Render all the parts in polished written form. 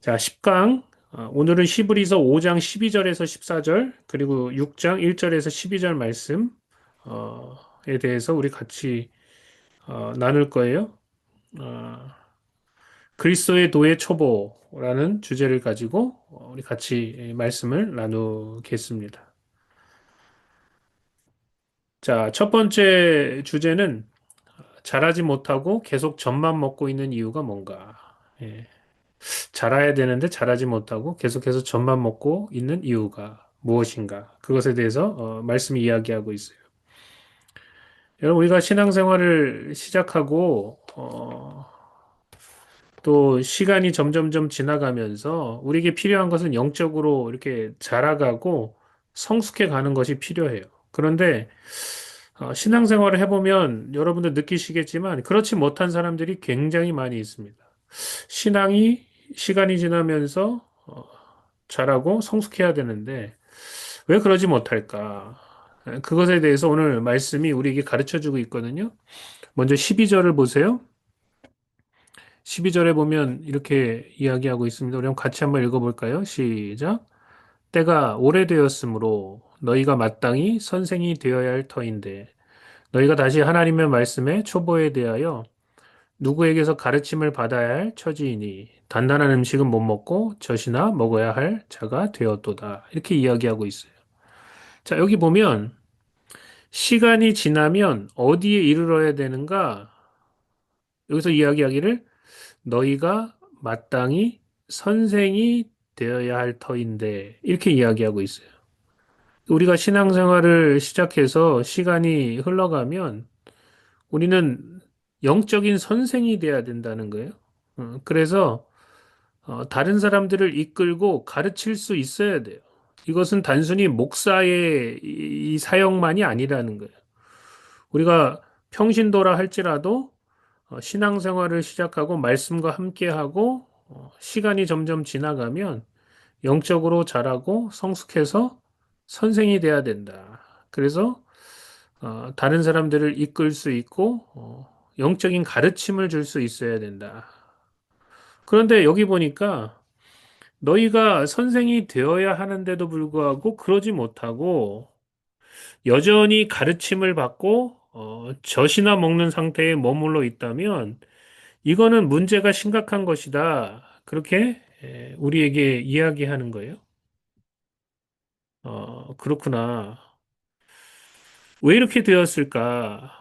자, 10강. 오늘은 히브리서 5장 12절에서 14절, 그리고 6장 1절에서 12절 말씀, 에 대해서 우리 같이, 나눌 거예요. 어, 그리스도의 도의 초보라는 주제를 가지고 우리 같이 말씀을 나누겠습니다. 자, 첫 번째 주제는 잘하지 못하고 계속 젖만 먹고 있는 이유가 뭔가? 예. 잘해야 되는데 잘하지 못하고 계속해서 젖만 먹고 있는 이유가 무엇인가? 그것에 대해서 말씀이 이야기하고 있어요. 여러분, 우리가 신앙생활을 시작하고 또 시간이 점점점 지나가면서 우리에게 필요한 것은 영적으로 이렇게 자라가고 성숙해 가는 것이 필요해요. 그런데 신앙생활을 해보면 여러분들 느끼시겠지만 그렇지 못한 사람들이 굉장히 많이 있습니다. 신앙이 시간이 지나면서 자라고 성숙해야 되는데 왜 그러지 못할까? 그것에 대해서 오늘 말씀이 우리에게 가르쳐 주고 있거든요. 먼저 12절을 보세요. 12절에 보면 이렇게 이야기하고 있습니다. 우리 한번 같이 한번 읽어볼까요? 시작. 때가 오래되었으므로 너희가 마땅히 선생이 되어야 할 터인데 너희가 다시 하나님의 말씀에 초보에 대하여 누구에게서 가르침을 받아야 할 처지이니 단단한 음식은 못 먹고 젖이나 먹어야 할 자가 되었도다. 이렇게 이야기하고 있어요. 자, 여기 보면 시간이 지나면 어디에 이르러야 되는가? 여기서 이야기하기를 너희가 마땅히 선생이 되어야 할 터인데 이렇게 이야기하고 있어요. 우리가 신앙생활을 시작해서 시간이 흘러가면 우리는 영적인 선생이 돼야 된다는 거예요. 그래서 다른 사람들을 이끌고 가르칠 수 있어야 돼요. 이것은 단순히 목사의 이 사역만이 아니라는 거예요. 우리가 평신도라 할지라도 신앙생활을 시작하고 말씀과 함께하고 시간이 점점 지나가면 영적으로 자라고 성숙해서 선생이 돼야 된다. 그래서 다른 사람들을 이끌 수 있고 영적인 가르침을 줄 수 있어야 된다. 그런데 여기 보니까 너희가 선생이 되어야 하는데도 불구하고 그러지 못하고 여전히 가르침을 받고 젖이나 먹는 상태에 머물러 있다면 이거는 문제가 심각한 것이다. 그렇게 우리에게 이야기하는 거예요. 그렇구나. 왜 이렇게 되었을까?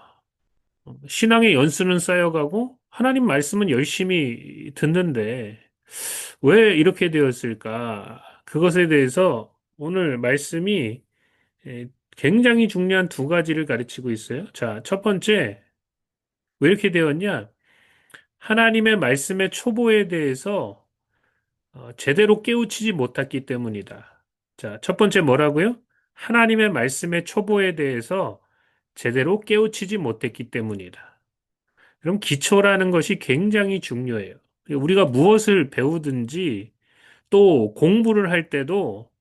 신앙의 연수는 쌓여가고 하나님 말씀은 열심히 듣는데 왜 이렇게 되었을까? 그것에 대해서 오늘 말씀이 에, 굉장히 중요한 두 가지를 가르치고 있어요. 자, 첫 번째, 왜 이렇게 되었냐? 하나님의 말씀의 초보에 대해서 제대로 깨우치지 못했기 때문이다. 자, 첫 번째 뭐라고요? 하나님의 말씀의 초보에 대해서 제대로 깨우치지 못했기 때문이다. 그럼 기초라는 것이 굉장히 중요해요. 우리가 무엇을 배우든지 또 공부를 할 때도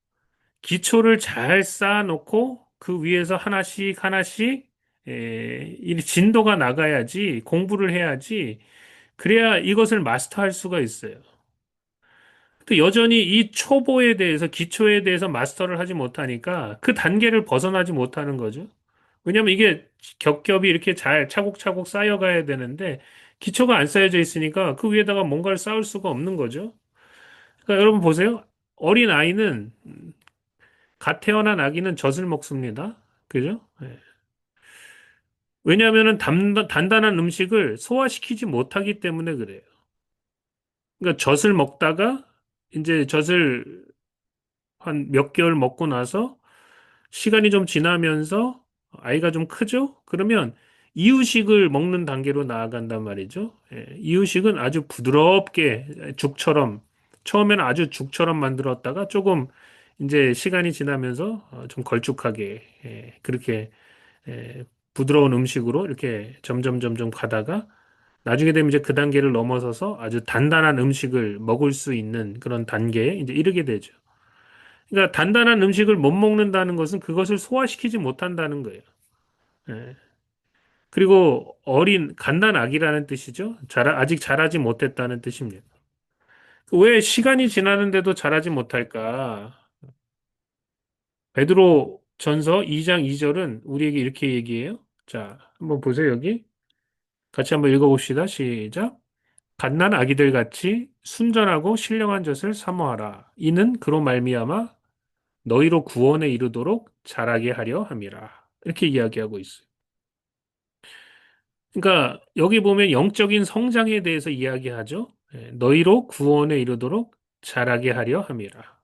기초를 잘 쌓아놓고 그 위에서 하나씩 하나씩 이 진도가 나가야지 공부를 해야지 그래야 이것을 마스터할 수가 있어요. 또 여전히 이 초보에 대해서 기초에 대해서 마스터를 하지 못하니까 그 단계를 벗어나지 못하는 거죠. 왜냐하면 이게 겹겹이 이렇게 잘 차곡차곡 쌓여가야 되는데 기초가 안 쌓여져 있으니까 그 위에다가 뭔가를 쌓을 수가 없는 거죠. 그러니까 여러분 보세요. 어린 아이는 갓 태어난 아기는 젖을 먹습니다. 그죠? 예. 왜냐하면 단단한 음식을 소화시키지 못하기 때문에 그래요. 그러니까 젖을 먹다가 이제 젖을 한 몇 개월 먹고 나서 시간이 좀 지나면서 아이가 좀 크죠? 그러면 이유식을 먹는 단계로 나아간단 말이죠. 예, 이유식은 아주 부드럽게 죽처럼 처음에는 아주 죽처럼 만들었다가 조금 이제 시간이 지나면서 좀 걸쭉하게 그렇게 부드러운 음식으로 이렇게 점점 가다가 나중에 되면 이제 그 단계를 넘어서서 아주 단단한 음식을 먹을 수 있는 그런 단계에 이제 이르게 되죠. 그러니까 단단한 음식을 못 먹는다는 것은 그것을 소화시키지 못한다는 거예요. 예. 그리고 갓난 아기라는 뜻이죠. 아직 자라지 못했다는 뜻입니다. 왜 시간이 지나는데도 잘하지 못할까? 베드로 전서 2장 2절은 우리에게 이렇게 얘기해요. 자, 한번 보세요, 여기. 같이 한번 읽어봅시다. 시작. 갓난 아기들 같이 순전하고 신령한 젖을 사모하라. 이는 그로 말미암아 너희로 구원에 이르도록 자라게 하려 함이라. 이렇게 이야기하고 있어요. 그러니까 여기 보면 영적인 성장에 대해서 이야기하죠. 너희로 구원에 이르도록 자라게 하려 함이라.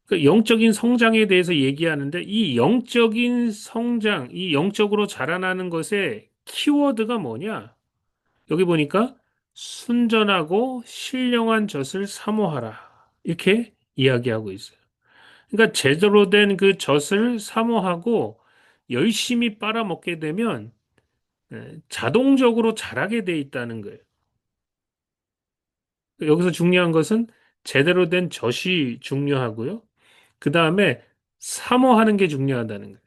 그 영적인 성장에 대해서 얘기하는데 이 영적인 성장, 이 영적으로 자라나는 것의 키워드가 뭐냐? 여기 보니까 순전하고 신령한 젖을 사모하라. 이렇게 이야기하고 있어요. 그러니까 제대로 된 그 젖을 사모하고 열심히 빨아먹게 되면 자동적으로 자라게 돼 있다는 거예요. 여기서 중요한 것은 제대로 된 젖이 중요하고요. 그 다음에 사모하는 게 중요하다는 거예요.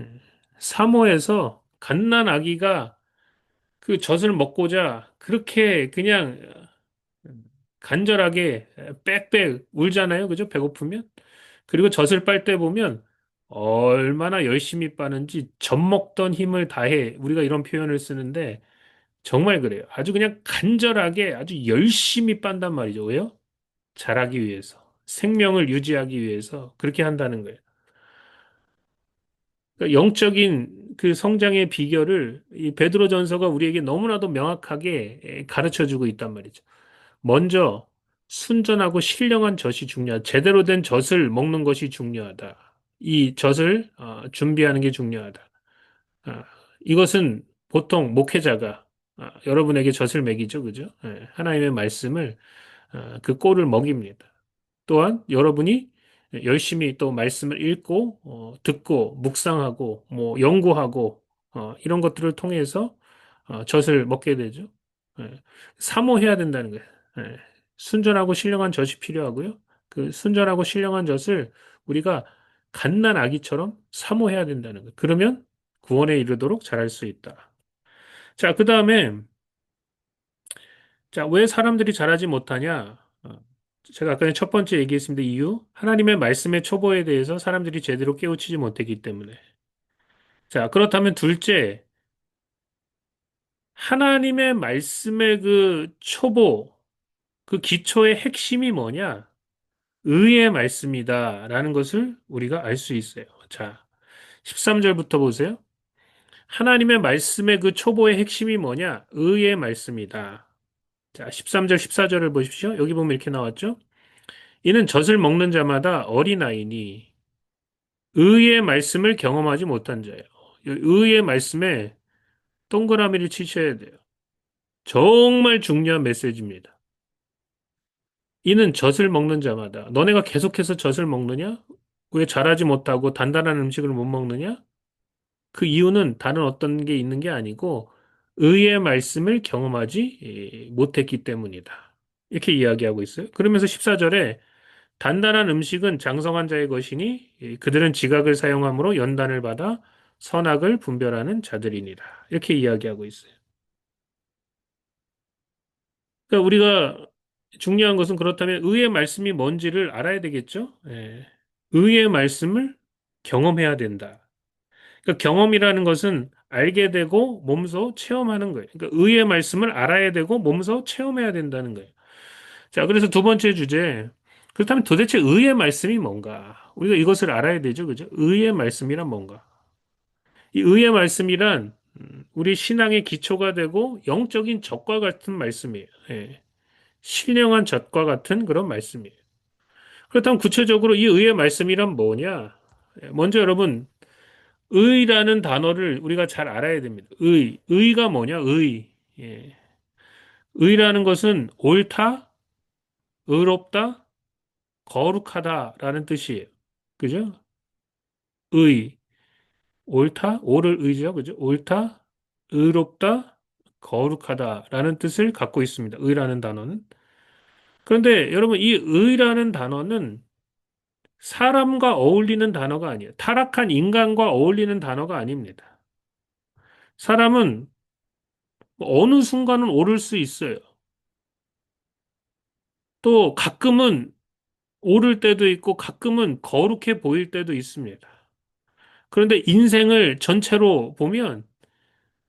예. 사모해서 갓난 아기가 그 젖을 먹고자 그렇게 그냥 간절하게 빽빽 울잖아요. 그죠? 배고프면. 그리고 젖을 빨 때 보면 얼마나 열심히 빠는지 젖 먹던 힘을 다해 우리가 이런 표현을 쓰는데 정말 그래요. 아주 그냥 간절하게 아주 열심히 빤단 말이죠. 왜요? 자라기 위해서. 생명을 유지하기 위해서 그렇게 한다는 거예요. 그러니까 영적인 그 성장의 비결을 이 베드로전서가 우리에게 너무나도 명확하게 가르쳐 주고 있단 말이죠. 먼저 순전하고 신령한 젖이 중요하다. 제대로 된 젖을 먹는 것이 중요하다. 이 젖을 준비하는 게 중요하다. 아, 이것은 보통 목회자가 여러분에게 젖을 먹이죠, 그죠? 예, 하나님의 말씀을 그 꼴을 먹입니다. 또한 여러분이 열심히 또 말씀을 읽고 듣고 묵상하고 뭐 연구하고 이런 것들을 통해서 젖을 먹게 되죠. 예. 사모해야 된다는 거예요. 예. 순전하고 신령한 젖이 필요하고요. 그 순전하고 신령한 젖을 우리가 갓난 아기처럼 사모해야 된다는 거예요. 그러면 구원에 이르도록 잘할 수 있다. 자, 그 다음에 자, 왜 사람들이 잘하지 못하냐? 제가 아까 첫 번째 얘기했습니다. 이유. 하나님의 말씀의 초보에 대해서 사람들이 제대로 깨우치지 못했기 때문에. 자, 그렇다면 둘째, 하나님의 말씀의 그 초보, 그 기초의 핵심이 뭐냐? 의의 말씀이다라는 것을 우리가 알 수 있어요. 자, 13절부터 보세요. 하나님의 말씀의 그 초보의 핵심이 뭐냐? 의의 말씀이다. 자, 13절, 14절을 보십시오. 여기 보면 이렇게 나왔죠? 이는 젖을 먹는 자마다 어린아이니 의의 말씀을 경험하지 못한 자예요. 의의 말씀에 동그라미를 치셔야 돼요. 정말 중요한 메시지입니다. 이는 젖을 먹는 자마다 너네가 계속해서 젖을 먹느냐? 왜 자라지 못하고 단단한 음식을 못 먹느냐? 그 이유는 다른 어떤 게 있는 게 아니고 의의 말씀을 경험하지 못했기 때문이다. 이렇게 이야기하고 있어요. 그러면서 14절에 단단한 음식은 장성한 자의 것이니 그들은 지각을 사용함으로 연단을 받아 선악을 분별하는 자들이니라. 이렇게 이야기하고 있어요. 그러니까 우리가 중요한 것은 그렇다면 의의 말씀이 뭔지를 알아야 되겠죠? 예. 의의 말씀을 경험해야 된다. 그러니까 경험이라는 것은 알게 되고 몸소 체험하는 거예요. 그러니까 의의 말씀을 알아야 되고 몸소 체험해야 된다는 거예요. 자, 그래서 두 번째 주제. 그렇다면 도대체 의의 말씀이 뭔가? 우리가 이것을 알아야 되죠. 그죠? 의의 말씀이란 뭔가? 이 의의 말씀이란 우리 신앙의 기초가 되고 영적인 젖과 같은 말씀이에요. 예. 신령한 젖과 같은 그런 말씀이에요. 그렇다면 구체적으로 이 의의 말씀이란 뭐냐? 예, 먼저 여러분, 의라는 단어를 우리가 잘 알아야 됩니다. 의. 의가 뭐냐? 의. 예. 의라는 것은 옳다, 의롭다, 거룩하다라는 뜻이에요. 그죠? 의. 옳다, 옳을 의죠. 그죠? 옳다, 의롭다, 거룩하다라는 뜻을 갖고 있습니다. 의라는 단어는. 그런데 여러분, 이 의라는 단어는 사람과 어울리는 단어가 아니에요. 타락한 인간과 어울리는 단어가 아닙니다. 사람은 어느 순간은 옳을 수 있어요. 또 가끔은 오를 때도 있고 가끔은 거룩해 보일 때도 있습니다. 그런데 인생을 전체로 보면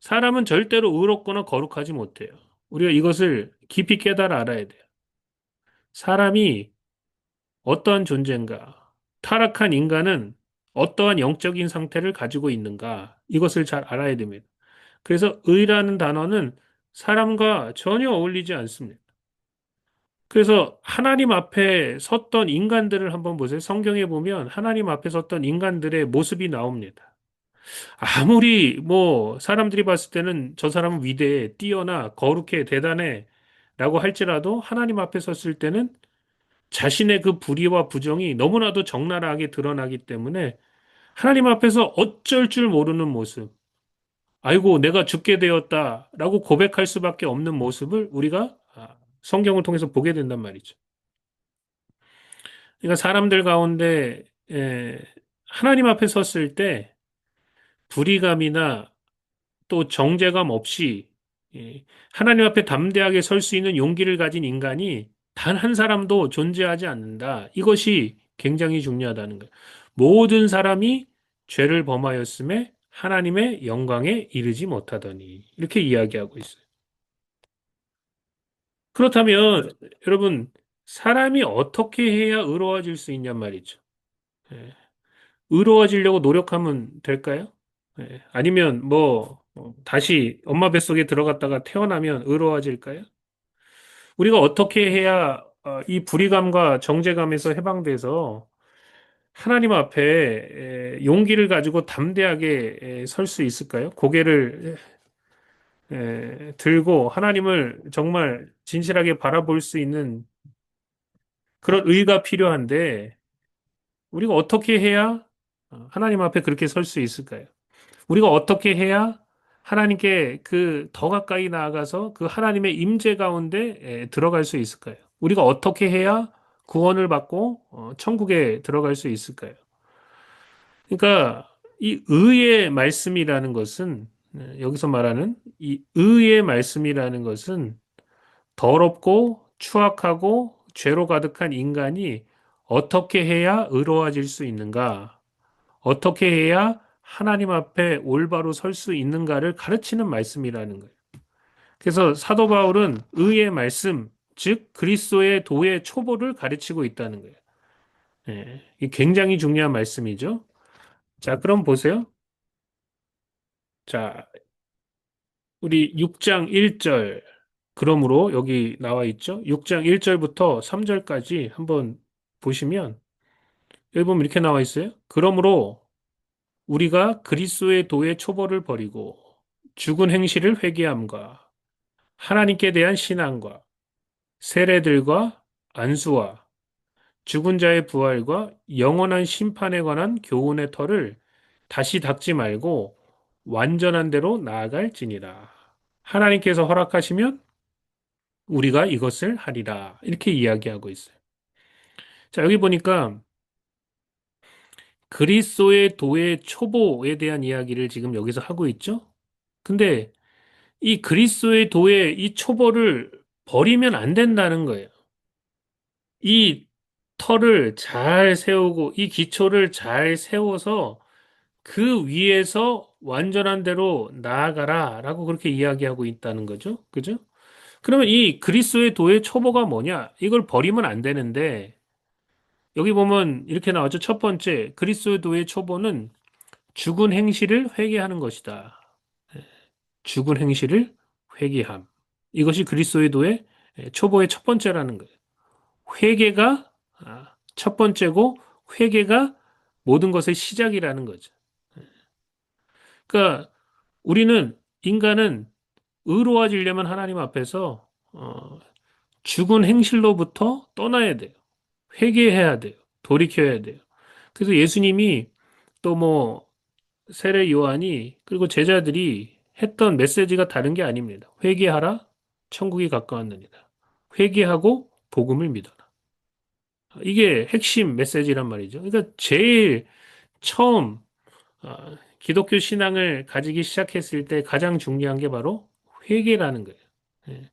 사람은 절대로 의롭거나 거룩하지 못해요. 우리가 이것을 깊이 깨달아 알아야 돼요. 사람이 어떠한 존재인가? 타락한 인간은 어떠한 영적인 상태를 가지고 있는가? 이것을 잘 알아야 됩니다. 그래서 의라는 단어는 사람과 전혀 어울리지 않습니다. 그래서 하나님 앞에 섰던 인간들을 한번 보세요. 성경에 보면 하나님 앞에 섰던 인간들의 모습이 나옵니다. 아무리 뭐 사람들이 봤을 때는 저 사람은 위대해, 뛰어나, 거룩해, 대단해 라고 할지라도 하나님 앞에 섰을 때는 자신의 그 불의와 부정이 너무나도 적나라하게 드러나기 때문에 하나님 앞에서 어쩔 줄 모르는 모습, 아이고, 내가 죽게 되었다라고 고백할 수밖에 없는 모습을 우리가 성경을 통해서 보게 된단 말이죠. 그러니까 사람들 가운데 하나님 앞에 섰을 때 불의감이나 또 정죄감 없이 예, 하나님 앞에 담대하게 설 수 있는 용기를 가진 인간이 단 한 사람도 존재하지 않는다. 이것이 굉장히 중요하다는 거예요. 모든 사람이 죄를 범하였음에 하나님의 영광에 이르지 못하더니 이렇게 이야기하고 있어요. 그렇다면 여러분 사람이 어떻게 해야 의로워질 수 있냔 말이죠. 예, 의로워지려고 노력하면 될까요? 아니면 뭐 다시 엄마 뱃속에 들어갔다가 태어나면 의로워질까요? 우리가 어떻게 해야 이 불의감과 정죄감에서 해방돼서 하나님 앞에 용기를 가지고 담대하게 설 수 있을까요? 고개를 들고 하나님을 정말 진실하게 바라볼 수 있는 그런 의가 필요한데 우리가 어떻게 해야 하나님 앞에 그렇게 설 수 있을까요? 우리가 어떻게 해야 하나님께 그 더 가까이 나아가서 그 하나님의 임재 가운데 들어갈 수 있을까요? 우리가 어떻게 해야 구원을 받고 천국에 들어갈 수 있을까요? 그러니까 이 의의 말씀이라는 것은 여기서 말하는 이 의의 말씀이라는 것은 더럽고 추악하고 죄로 가득한 인간이 어떻게 해야 의로워질 수 있는가? 어떻게 해야 하나님 앞에 올바로 설 수 있는가를 가르치는 말씀이라는 거예요. 그래서 사도 바울은 의의 말씀, 즉 그리스도의 도의 초보를 가르치고 있다는 거예요. 이 굉장히 중요한 말씀이죠. 자, 그럼 보세요. 자, 우리 6장 1절. 그러므로 여기 나와 있죠. 6장 1절부터 3절까지 한번 보시면 여기 보면 이렇게 나와 있어요. 그러므로 우리가 그리스도의 도의 초보를 버리고 죽은 행실을 회개함과 하나님께 대한 신앙과 세례들과 안수와 죽은 자의 부활과 영원한 심판에 관한 교훈의 터를 다시 닦지 말고 완전한 대로 나아갈지니라. 하나님께서 허락하시면 우리가 이것을 하리라. 이렇게 이야기하고 있어요. 자, 여기 보니까 그리스도의 도의 초보에 대한 이야기를 지금 여기서 하고 있죠? 근데 이 그리스도의 도의 이 초보를 버리면 안 된다는 거예요. 이 터를 잘 세우고 이 기초를 잘 세워서 그 위에서 완전한 대로 나아가라라고 그렇게 이야기하고 있다는 거죠. 그죠? 그러면 이 그리스도의 도의 초보가 뭐냐? 이걸 버리면 안 되는데 여기 보면 이렇게 나왔죠. 첫 번째, 그리스도의 도의 초보는 죽은 행실을 회개하는 것이다. 죽은 행실을 회개함. 이것이 그리스도의 도의 초보의 첫 번째라는 거예요. 회개가 첫 번째고 회개가 모든 것의 시작이라는 거죠. 그러니까 우리는 인간은 의로워지려면 하나님 앞에서 죽은 행실로부터 떠나야 돼요. 회개해야 돼요. 돌이켜야 돼요. 그래서 예수님이 또 뭐 세례 요한이 그리고 제자들이 했던 메시지가 다른 게 아닙니다. 회개하라, 천국이 가까웠느니라. 회개하고 복음을 믿어라. 이게 핵심 메시지란 말이죠. 그러니까 제일 처음 기독교 신앙을 가지기 시작했을 때 가장 중요한 게 바로 회개라는 거예요. 예.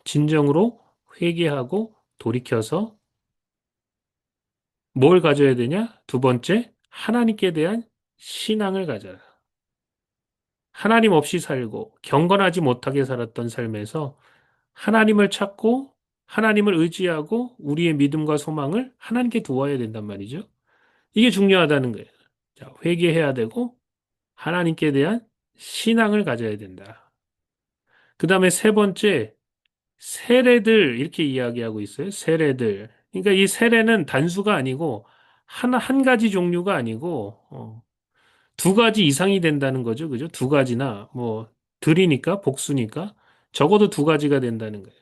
진정으로 회개하고 돌이켜서 뭘 가져야 되냐? 두 번째, 하나님께 대한 신앙을 가져라. 하나님 없이 살고 경건하지 못하게 살았던 삶에서 하나님을 찾고 하나님을 의지하고 우리의 믿음과 소망을 하나님께 두어야 된단 말이죠. 이게 중요하다는 거예요. 자, 회개해야 되고 하나님께 대한 신앙을 가져야 된다. 그 다음에 세 번째, 세례들 이렇게 이야기하고 있어요. 세례들. 그러니까 이 세례는 단수가 아니고 한 가지 종류가 아니고 두 가지 이상이 된다는 거죠. 그죠? 두 가지나 뭐 들이니까 복수니까 적어도 두 가지가 된다는 거예요.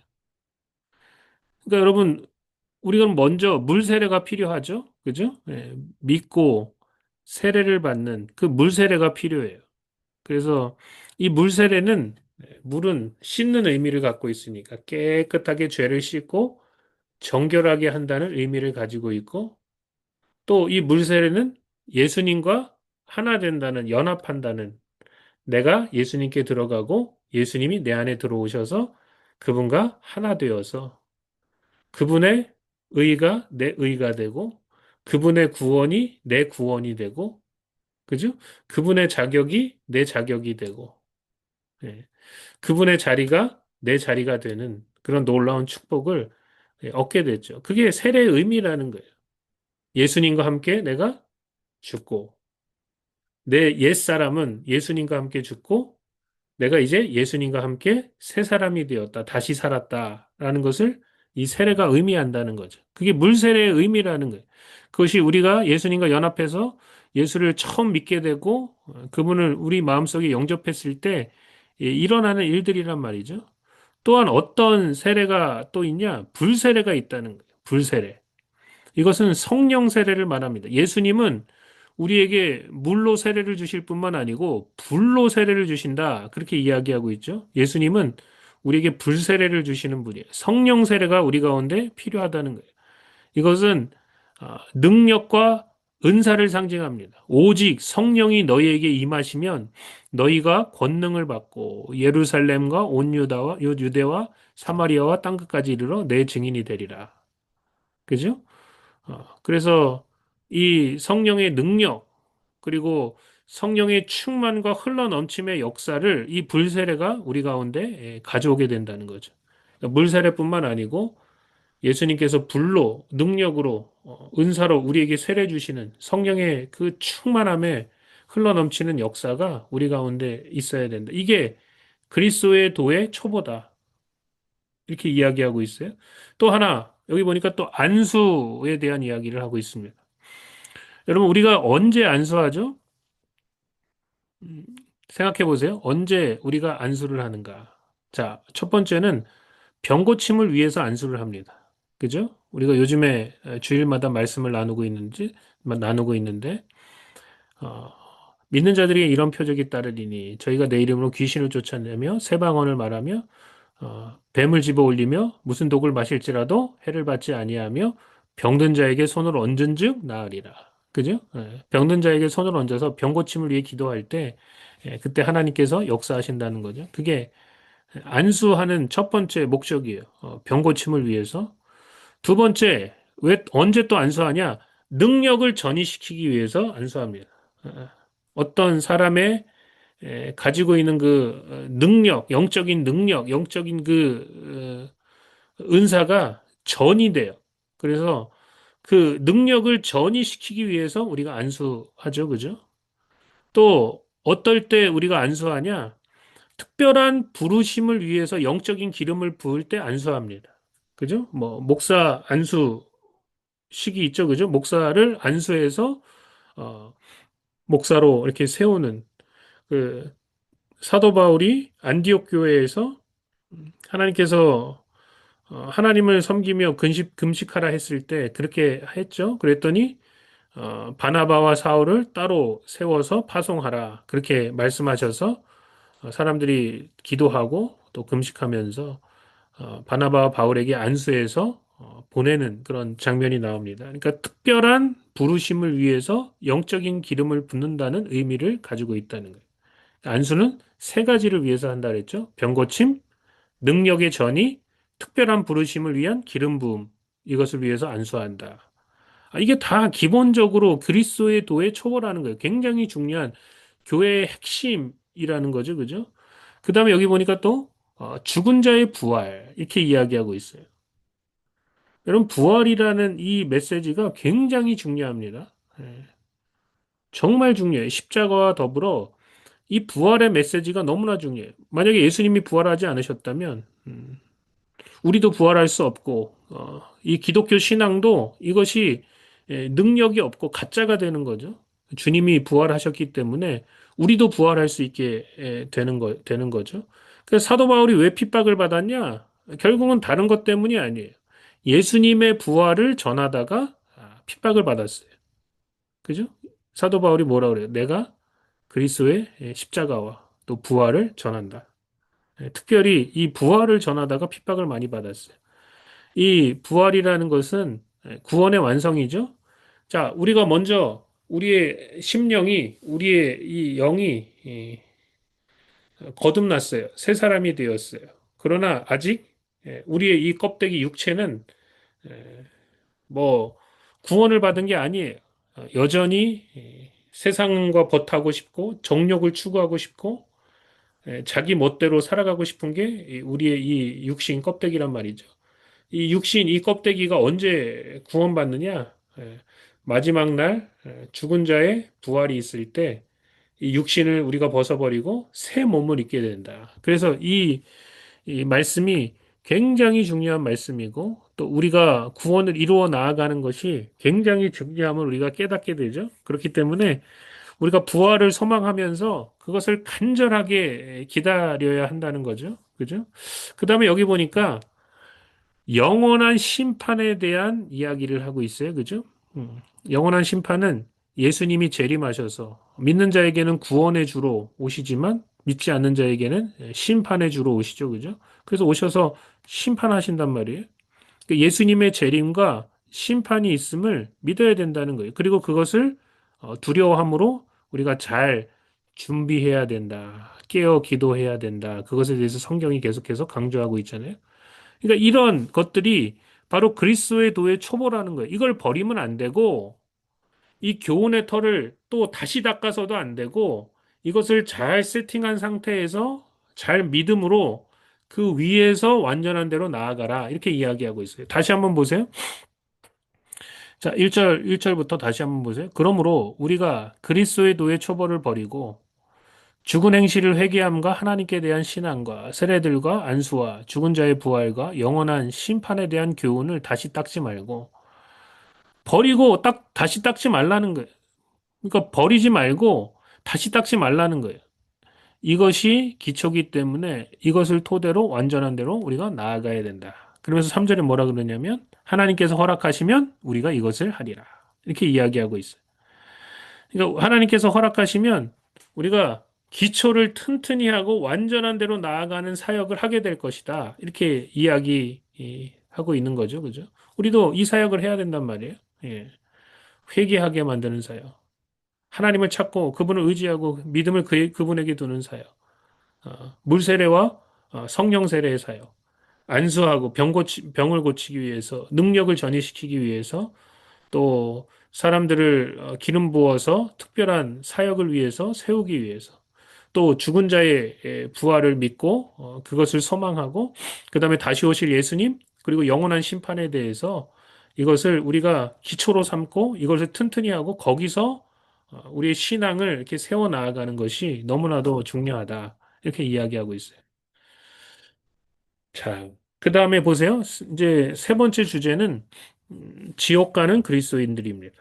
그러니까 여러분 우리가 먼저 물 세례가 필요하죠. 그죠? 예, 믿고 세례를 받는 그 물 세례가 필요해요. 그래서 이 물 세례는 물은 씻는 의미를 갖고 있으니까 깨끗하게 죄를 씻고 정결하게 한다는 의미를 가지고 있고 또 이 물 세례는 예수님과 하나 된다는 연합한다는 내가 예수님께 들어가고 예수님이 내 안에 들어오셔서 그분과 하나 되어서 그분의 의가 내 의가 되고 그분의 구원이 내 구원이 되고 그죠? 그분의 자격이 내 자격이 되고 예. 그분의 자리가 내 자리가 되는 그런 놀라운 축복을 얻게 됐죠. 그게 세례의 의미라는 거예요. 예수님과 함께 내가 죽고 내 옛사람은 예수님과 함께 죽고 내가 이제 예수님과 함께 새 사람이 되었다. 다시 살았다라는 것을 이 세례가 의미한다는 거죠. 그게 물세례의 의미라는 거예요. 그것이 우리가 예수님과 연합해서 예수를 처음 믿게 되고 그분을 우리 마음속에 영접했을 때 일어나는 일들이란 말이죠. 또한 어떤 세례가 또 있냐? 불세례가 있다는 거예요. 불세례. 이것은 성령 세례를 말합니다. 예수님은 우리에게 물로 세례를 주실 뿐만 아니고 불로 세례를 주신다. 그렇게 이야기하고 있죠. 예수님은 우리에게 불 세례를 주시는 분이에요. 성령 세례가 우리 가운데 필요하다는 거예요. 이것은 능력과 은사를 상징합니다. 오직 성령이 너희에게 임하시면 너희가 권능을 받고 예루살렘과 온 유다와 유대와 사마리아와 땅끝까지 이르러 내 증인이 되리라. 그죠? 그래서 이 성령의 능력, 그리고 성령의 충만과 흘러 넘침의 역사를 이 불세례가 우리 가운데 가져오게 된다는 거죠. 그러니까 물세례뿐만 아니고 예수님께서 불로, 능력으로, 은사로 우리에게 세례 주시는 성령의 그 충만함에 흘러 넘치는 역사가 우리 가운데 있어야 된다. 이게 그리스도의 도의 초보다. 이렇게 이야기하고 있어요. 또 하나, 여기 보니까 또 안수에 대한 이야기를 하고 있습니다. 여러분, 우리가 언제 안수하죠? 음, 생각해 보세요. 언제 우리가 안수를 하는가? 자, 첫 번째는 병 고침을 위해서 안수를 합니다. 그죠? 우리가 요즘에 주일마다 말씀을 나누고 있는데, 어, 믿는 자들이 이런 표적이 따르리니 저희가 내 이름으로 귀신을 쫓아내며 새 방언을 말하며 뱀을 집어 올리며 무슨 독을 마실지라도 해를 받지 아니하며 병든 자에게 손을 얹은즉 나으리라. 그죠? 병든 자에게 손을 얹어서 병 고침을 위해 기도할 때 그때 하나님께서 역사하신다는 거죠. 그게 안수하는 첫 번째 목적이에요. 병 고침을 위해서. 두 번째, 왜 언제 또 안수하냐? 능력을 전이시키기 위해서 안수합니다. 어떤 사람의 가지고 있는 그 능력, 영적인 능력, 영적인 그 은사가 전이 돼요. 그래서 그 능력을 전이시키기 위해서 우리가 안수하죠. 그죠? 또 어떨 때 우리가 안수하냐? 특별한 부르심을 위해서 영적인 기름을 부을 때 안수합니다. 그죠? 뭐 목사 안수식이 있죠. 그죠? 목사를 안수해서 어, 목사로 이렇게 세우는 그 사도 바울이 안디옥 교회에서 하나님께서 하나님을 섬기며 금식하라 했을 때 그렇게 했죠. 그랬더니 바나바와 사울을 따로 세워서 파송하라 그렇게 말씀하셔서 사람들이 기도하고 또 금식하면서 바나바와 바울에게 안수해서 보내는 그런 장면이 나옵니다. 그러니까 특별한 부르심을 위해서 영적인 기름을 붓는다는 의미를 가지고 있다는 거예요. 안수는 세 가지를 위해서 한다 그랬죠. 병고침, 능력의 전이, 특별한 부르심을 위한 기름 부음. 이것을 위해서 안수한다. 이게 다 기본적으로 그리스도의 도에 초월하는 거예요. 굉장히 중요한 교회의 핵심이라는 거죠. 그죠? 그 다음에 여기 보니까 또 죽은 자의 부활 이렇게 이야기하고 있어요. 여러분 부활이라는 이 메시지가 굉장히 중요합니다. 예, 정말 중요해요. 십자가와 더불어 이 부활의 메시지가 너무나 중요해요. 만약에 예수님이 부활하지 않으셨다면 우리도 부활할 수 없고 이 기독교 신앙도 이것이 능력이 없고 가짜가 되는 거죠. 주님이 부활하셨기 때문에 우리도 부활할 수 있게 되는 거죠. 그래서 사도 바울이 왜 핍박을 받았냐? 결국은 다른 것 때문이 아니에요. 예수님의 부활을 전하다가 핍박을 받았어요. 그죠? 사도 바울이 뭐라 그래요? 내가 그리스도의 십자가와 또 부활을 전한다. 특별히 이 부활을 전하다가 핍박을 많이 받았어요. 이 부활이라는 것은 구원의 완성이죠. 자, 우리가 먼저 우리의 심령이, 우리의 이 영이 거듭났어요. 새 사람이 되었어요. 그러나 아직 우리의 이 껍데기 육체는 뭐 구원을 받은 게 아니에요. 여전히 세상과 버타고 싶고 정욕을 추구하고 싶고 자기 멋대로 살아가고 싶은 게 우리의 이 육신 껍데기란 말이죠. 이 육신, 이 껍데기가 언제 구원받느냐? 마지막 날 죽은 자의 부활이 있을 때 이 육신을 우리가 벗어버리고 새 몸을 입게 된다. 그래서 이 말씀이 굉장히 중요한 말씀이고 또 우리가 구원을 이루어 나아가는 것이 굉장히 중요함을 우리가 깨닫게 되죠. 그렇기 때문에 우리가 부활을 소망하면서 그것을 간절하게 기다려야 한다는 거죠. 그죠? 그 다음에 여기 보니까 영원한 심판에 대한 이야기를 하고 있어요. 그죠? 영원한 심판은 예수님이 재림하셔서 믿는 자에게는 구원의 주로 오시지만 믿지 않는 자에게는 심판의 주로 오시죠. 그죠? 그래서 오셔서 심판하신단 말이에요. 그 예수님의 재림과 심판이 있음을 믿어야 된다는 거예요. 그리고 그것을 두려워함으로 우리가 잘 준비해야 된다. 깨어 기도해야 된다. 그것에 대해서 성경이 계속해서 강조하고 있잖아요. 그러니까 이런 것들이 바로 그리스도의 도의 초보라는 거예요. 이걸 버리면 안 되고 이 교훈의 털을 또 다시 닦아서도 안 되고 이것을 잘 세팅한 상태에서 잘 믿음으로 그 위에서 완전한 대로 나아가라. 이렇게 이야기하고 있어요. 다시 한번 보세요. 자, 1절부터 다시 한번 보세요. 그러므로 우리가 그리스도의 도의 초보를 버리고 죽은 행실을 회개함과 하나님께 대한 신앙과 세례들과 안수와 죽은 자의 부활과 영원한 심판에 대한 교훈을 다시 닦지 말고 버리고 다시 닦지 말라는 거예요. 그러니까 버리지 말고 다시 닦지 말라는 거예요. 이것이 기초기 때문에 이것을 토대로 완전한 대로 우리가 나아가야 된다. 그러면서 3절에 뭐라 그러냐면 하나님께서 허락하시면 우리가 이것을 하리라. 이렇게 이야기하고 있어요. 그러니까 하나님께서 허락하시면 우리가 기초를 튼튼히 하고 완전한 대로 나아가는 사역을 하게 될 것이다. 이렇게 이야기하고 있는 거죠. 그죠? 우리도 이 사역을 해야 된단 말이에요. 예. 회개하게 만드는 사역. 하나님을 찾고 그분을 의지하고 믿음을 그분에게 두는 사역. 물세례와 성령 세례의 사역. 안수하고 병을 고치기 위해서 능력을 전이시키기 위해서 또 사람들을 기름 부어서 특별한 사역을 위해서 세우기 위해서 또 죽은 자의 부활을 믿고 그것을 소망하고 그다음에 다시 오실 예수님 그리고 영원한 심판에 대해서 이것을 우리가 기초로 삼고 이것을 튼튼히 하고 거기서 우리의 신앙을 이렇게 세워 나가는 것이 너무나도 중요하다. 이렇게 이야기하고 있어요. 자, 그다음에 보세요. 이제 세 번째 주제는 지옥 가는 그리스도인들입니다.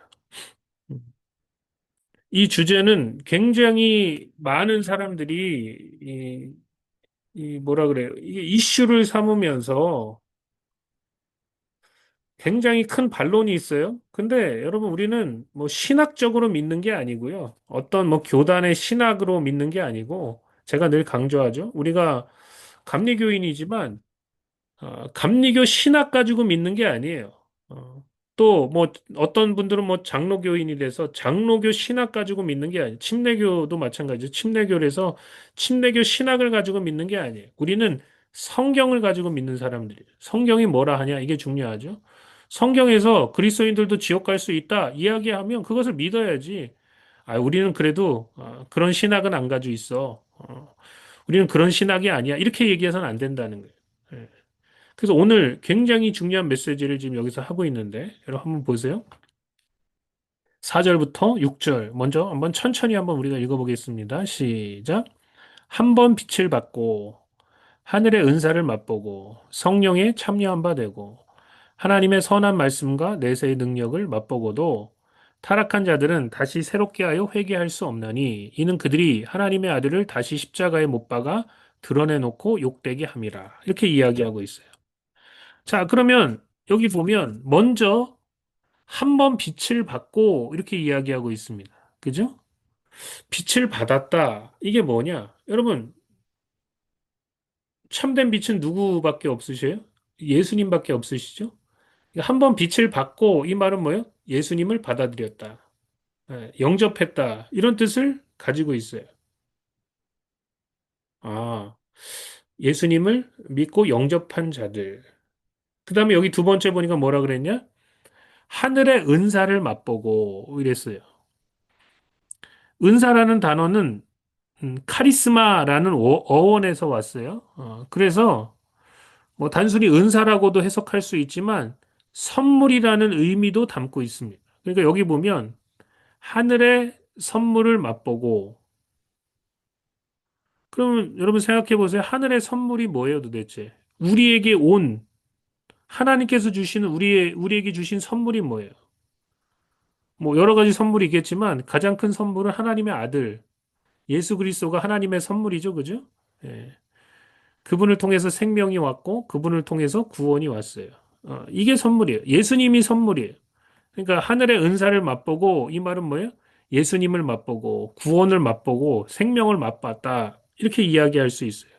이 주제는 굉장히 많은 사람들이 이 뭐라 그래요? 이게 이슈를 삼으면서 굉장히 큰 반론이 있어요. 근데 여러분 우리는 뭐 신학적으로 믿는 게 아니고요. 어떤 뭐 교단의 신학으로 믿는 게 아니고 제가 늘 강조하죠. 우리가 감리교인이지만 감리교 신학 가지고 믿는 게 아니에요. 또 뭐 어떤 분들은 뭐 장로교인이 돼서 장로교 신학 가지고 믿는 게 아니에요. 침례교도 마찬가지죠. 침례교에서 침례교 신학을 가지고 믿는 게 아니에요. 우리는 성경을 가지고 믿는 사람들이에요. 성경이 뭐라 하냐 이게 중요하죠. 성경에서 그리스도인들도 지옥 갈 수 있다 이야기하면 그것을 믿어야지. 아, 우리는 그래도 그런 신학은 안 가지고 있어. 우리는 그런 신학이 아니야. 이렇게 얘기해서는 안 된다는 거예요. 예. 그래서 오늘 굉장히 중요한 메시지를 지금 여기서 하고 있는데, 여러분 한번 보세요. 4절부터 6절. 먼저 한번 천천히 한번 우리가 읽어보겠습니다. 시작. 한 번 빛을 받고 하늘의 은사를 맛보고 성령에 참여한 바 되고 하나님의 선한 말씀과 내세의 능력을 맛보고도 타락한 자들은 다시 새롭게 하여 회개할 수 없나니 이는 그들이 하나님의 아들을 다시 십자가에 못 박아 드러내놓고 욕되게 함이라. 이렇게 이야기하고 있어요. 자, 그러면 여기 보면 먼저 한 번 빛을 받고 이렇게 이야기하고 있습니다. 그죠? 빛을 받았다. 이게 뭐냐? 여러분, 참된 빛은 누구밖에 없으세요? 예수님밖에 없으시죠? 한 번 빛을 받고 이 말은 뭐예요? 예수님을 받아들였다. 영접했다. 이런 뜻을 가지고 있어요. 아, 예수님을 믿고 영접한 자들. 그 다음에 여기 두 번째 보니까 뭐라 그랬냐? 하늘의 은사를 맛보고 이랬어요. 은사라는 단어는 카리스마라는 어원에서 왔어요. 그래서 뭐 단순히 은사라고도 해석할 수 있지만 선물이라는 의미도 담고 있습니다. 그러니까 여기 보면 하늘의 선물을 맛보고 그러면 여러분 생각해 보세요. 하늘의 선물이 뭐예요, 도대체? 우리에게 온 하나님께서 주시는 우리에게 주신 선물이 뭐예요? 뭐 여러 가지 선물이 있겠지만 가장 큰 선물은 하나님의 아들 예수 그리스도가 하나님의 선물이죠, 그죠? 예. 그분을 통해서 생명이 왔고 그분을 통해서 구원이 왔어요. 이게 선물이에요. 예수님이 선물이에요. 그러니까 하늘의 은사를 맛보고 이 말은 뭐예요? 예수님을 맛보고 구원을 맛보고 생명을 맛봤다. 이렇게 이야기할 수 있어요.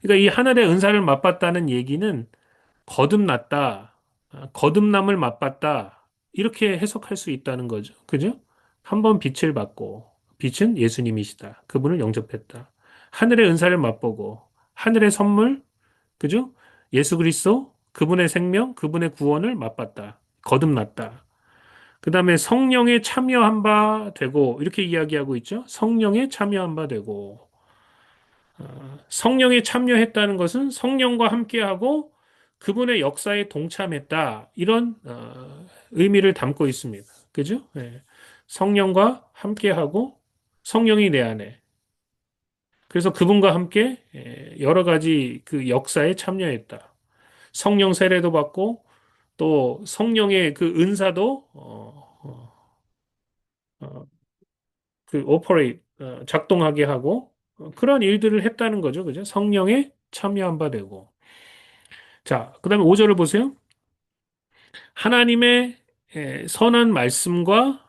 그러니까 이 하늘의 은사를 맛봤다는 얘기는 거듭났다. 거듭남을 맛봤다. 이렇게 해석할 수 있다는 거죠. 그죠? 한 번 빛을 받고 빛은 예수님이시다. 그분을 영접했다. 하늘의 은사를 맛보고 하늘의 선물, 그죠? 예수 그리스도 그분의 생명, 그분의 구원을 맛봤다. 거듭났다. 그 다음에 성령에 참여한 바 되고 이렇게 이야기하고 있죠. 성령에 참여한 바 되고 성령에 참여했다는 것은 성령과 함께하고 그분의 역사에 동참했다. 이런 의미를 담고 있습니다. 그죠? 예. 성령과 함께하고 성령이 내 안에. 그래서 그분과 함께 여러 가지 그 역사에 참여했다. 성령 세례도 받고 또 성령의 그 은사도 어, 그 오퍼레이트 작동하게 하고 그런 일들을 했다는 거죠. 그죠? 성령에 참여한 바 되고. 자, 그다음에 5절을 보세요. 하나님의 선한 말씀과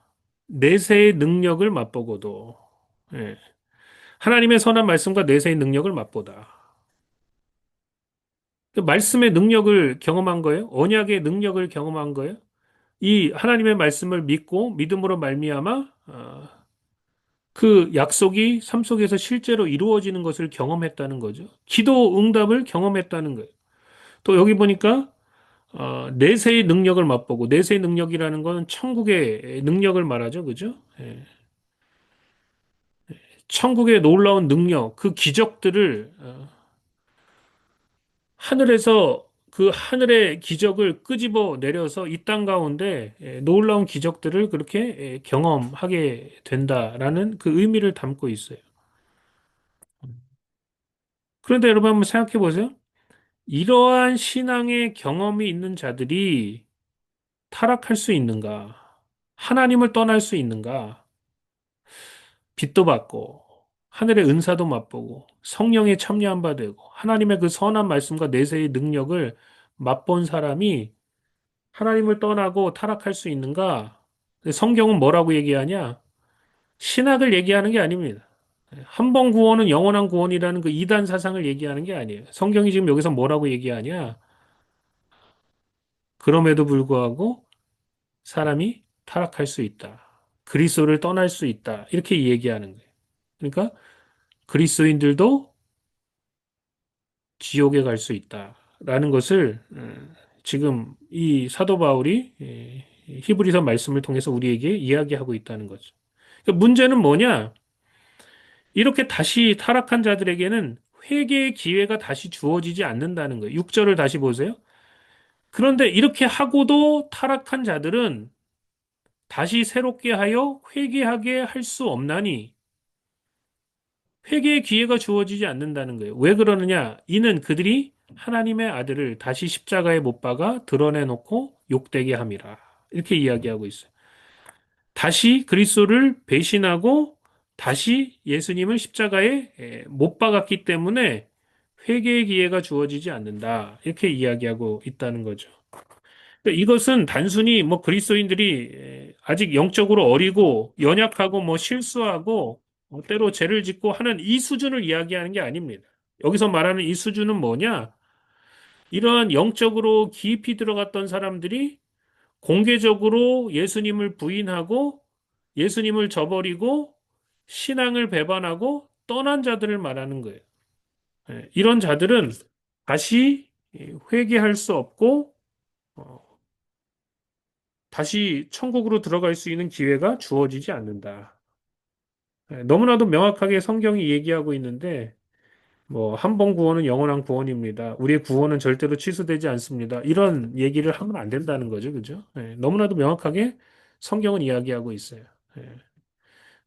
내세의 능력을 맛보고도 예, 하나님의 선한 말씀과 내세의 능력을 맛보다. 그 말씀의 능력을 경험한 거예요. 언약의 능력을 경험한 거예요. 이 하나님의 말씀을 믿고 믿음으로 말미암아 그 약속이 삶 속에서 실제로 이루어지는 것을 경험했다는 거죠. 기도 응답을 경험했다는 거예요. 또 여기 보니까 내세의 능력을 맛보고 내세의 능력이라는 건 천국의 능력을 말하죠. 그죠? 예. 천국의 놀라운 능력, 그 기적들을 하늘에서 그 하늘의 기적을 끄집어 내려서 이 땅 가운데 놀라운 기적들을 그렇게 경험하게 된다라는 그 의미를 담고 있어요. 그런데 여러분 한번 생각해 보세요. 이러한 신앙의 경험이 있는 자들이 타락할 수 있는가? 하나님을 떠날 수 있는가? 빛도 받고, 하늘의 은사도 맛보고, 성령에 참여한 바 되고, 하나님의 그 선한 말씀과 내세의 능력을 맛본 사람이 하나님을 떠나고 타락할 수 있는가? 성경은 뭐라고 얘기하냐? 신학을 얘기하는 게 아닙니다. 한 번 구원은 영원한 구원이라는 그 이단 사상을 얘기하는 게 아니에요. 성경이 지금 여기서 뭐라고 얘기하냐? 그럼에도 불구하고 사람이 타락할 수 있다. 그리스도를 떠날 수 있다. 이렇게 얘기하는 거예요. 그러니까 그리스도인들도 지옥에 갈 수 있다라는 것을 지금 이 사도 바울이 히브리서 말씀을 통해서 우리에게 이야기하고 있다는 거죠. 그러니까 문제는 뭐냐? 이렇게 다시 타락한 자들에게는 회개의 기회가 다시 주어지지 않는다는 거예요. 6절을 다시 보세요. 그런데 이렇게 하고도 타락한 자들은 다시 새롭게 하여 회개하게 할 수 없나니 회개의 기회가 주어지지 않는다는 거예요. 왜 그러느냐? 이는 그들이 하나님의 아들을 다시 십자가에 못 박아 드러내놓고 욕되게 함이라. 이렇게 이야기하고 있어요. 다시 그리스도를 배신하고 다시 예수님을 십자가에 못 박았기 때문에 회개의 기회가 주어지지 않는다. 이렇게 이야기하고 있다는 거죠. 그러니까 이것은 단순히 뭐 그리스도인들이 아직 영적으로 어리고 연약하고 뭐 실수하고 때로 죄를 짓고 하는 이 수준을 이야기하는 게 아닙니다. 여기서 말하는 이 수준은 뭐냐? 이러한 영적으로 깊이 들어갔던 사람들이 공개적으로 예수님을 부인하고 예수님을 저버리고 신앙을 배반하고 떠난 자들을 말하는 거예요. 이런 자들은 다시 회개할 수 없고 어, 다시 천국으로 들어갈 수 있는 기회가 주어지지 않는다. 너무나도 명확하게 성경이 얘기하고 있는데 뭐 한 번 구원은 영원한 구원입니다. 우리의 구원은 절대로 취소되지 않습니다. 이런 얘기를 하면 안 된다는 거죠. 그죠? 너무나도 명확하게 성경은 이야기하고 있어요. 예.